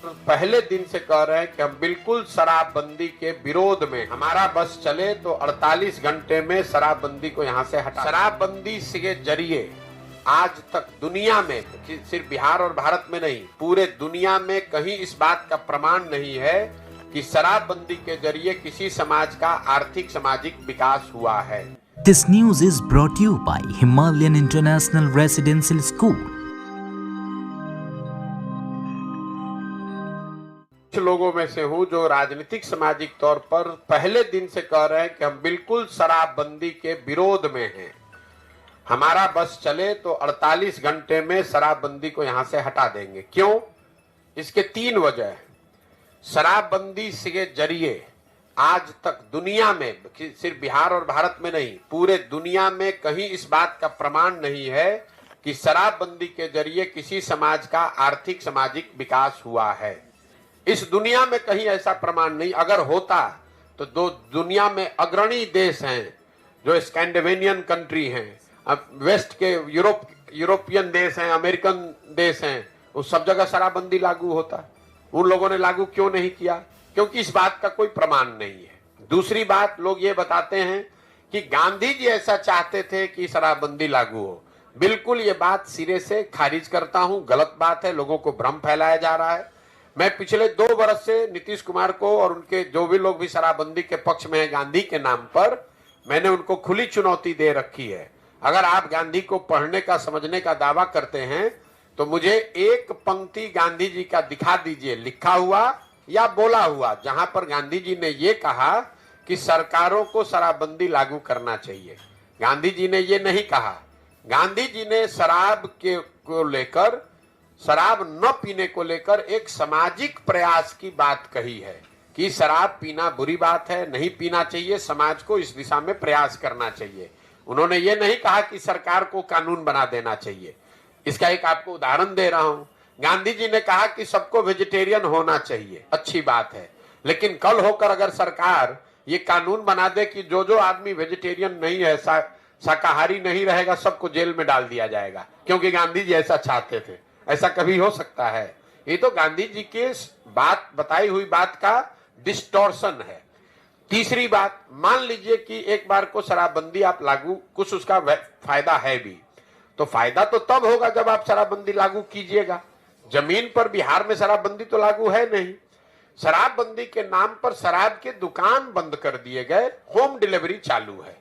पहले दिन से कह रहे हैं कि हम बिल्कुल शराबबंदी के विरोध में, हमारा बस चले तो 48 घंटे में शराबबंदी को यहाँ से हटा। शराबबंदी के जरिए आज तक दुनिया में, सिर्फ बिहार और भारत में नहीं, पूरे दुनिया में कहीं इस बात का प्रमाण नहीं है कि शराबबंदी के जरिए किसी समाज का आर्थिक सामाजिक विकास हुआ है। This news is brought to you by Himalayan International Residential School. कुछ लोगों में से हूं जो राजनीतिक सामाजिक तौर पर पहले दिन से कह रहे हैं कि हम बिल्कुल शराबबंदी के विरोध में हैं। हमारा बस चले तो 48 घंटे में शराबबंदी को यहां से हटा देंगे। क्यों? इसके 3 वजह है। शराबबंदी के जरिए आज तक दुनिया में, सिर्फ बिहार और भारत में नहीं, पूरे दुनिया में कहीं इस बात का प्रमाण नहीं है कि शराबबंदी के जरिए किसी समाज का आर्थिक सामाजिक विकास हुआ है। इस दुनिया में कहीं ऐसा प्रमाण नहीं। अगर होता तो दो दुनिया में अग्रणी देश हैं जो स्कैंडिनेवियन कंट्री हैं, वेस्ट के यूरोपियन देश हैं, अमेरिकन देश हैं, उस सब जगह शराबबंदी लागू होता। उन लोगों ने लागू क्यों नहीं किया? क्योंकि इस बात का कोई प्रमाण नहीं है। दूसरी बात, लोग ये बताते हैं कि गांधी जी ऐसा चाहते थे कि शराबबंदी लागू हो। बिल्कुल ये बात सिरे से खारिज करता हूं, गलत बात है। लोगों को भ्रम फैलाया जा रहा है। मैं पिछले 2 वर्ष से नीतीश कुमार को और उनके जो भी लोग भी शराबबंदी के पक्ष में हैं गांधी के नाम पर, मैंने उनको खुली चुनौती दे रखी है। अगर आप गांधी को पढ़ने का, समझने का दावा करते हैं तो मुझे एक पंक्ति गांधी जी का दिखा दीजिए, लिखा हुआ या बोला हुआ, जहां पर गांधी जी ने ये कहा कि सरकारों को शराबबंदी लागू करना चाहिए। गांधी जी ने ये नहीं कहा। गांधी जी ने शराब को लेकर, शराब न पीने को लेकर एक सामाजिक प्रयास की बात कही है कि शराब पीना बुरी बात है, नहीं पीना चाहिए, समाज को इस दिशा में प्रयास करना चाहिए। उन्होंने ये नहीं कहा कि सरकार को कानून बना देना चाहिए। इसका एक आपको उदाहरण दे रहा हूं। गांधी जी ने कहा कि सबको वेजिटेरियन होना चाहिए, अच्छी बात है, लेकिन कल होकर अगर सरकार ये कानून बना दे कि जो जो आदमी वेजिटेरियन नहीं है, शाकाहारी नहीं रहेगा, सबको जेल में डाल दिया जाएगा, क्योंकि गांधी जी ऐसा चाहते थे, ऐसा कभी हो सकता है? ये तो गांधी जी के बात, बताई हुई बात का डिस्टॉर्शन है। तीसरी बात, मान लीजिए कि एक बार को शराबबंदी आप लागू, कुछ उसका फायदा है भी, तो फायदा तो तब होगा जब आप शराबबंदी लागू कीजिएगा। जमीन पर बिहार में शराबबंदी तो लागू है नहीं। शराबबंदी के नाम पर शराब के दुकान बंद कर दिए गए, होम डिलीवरी चालू है।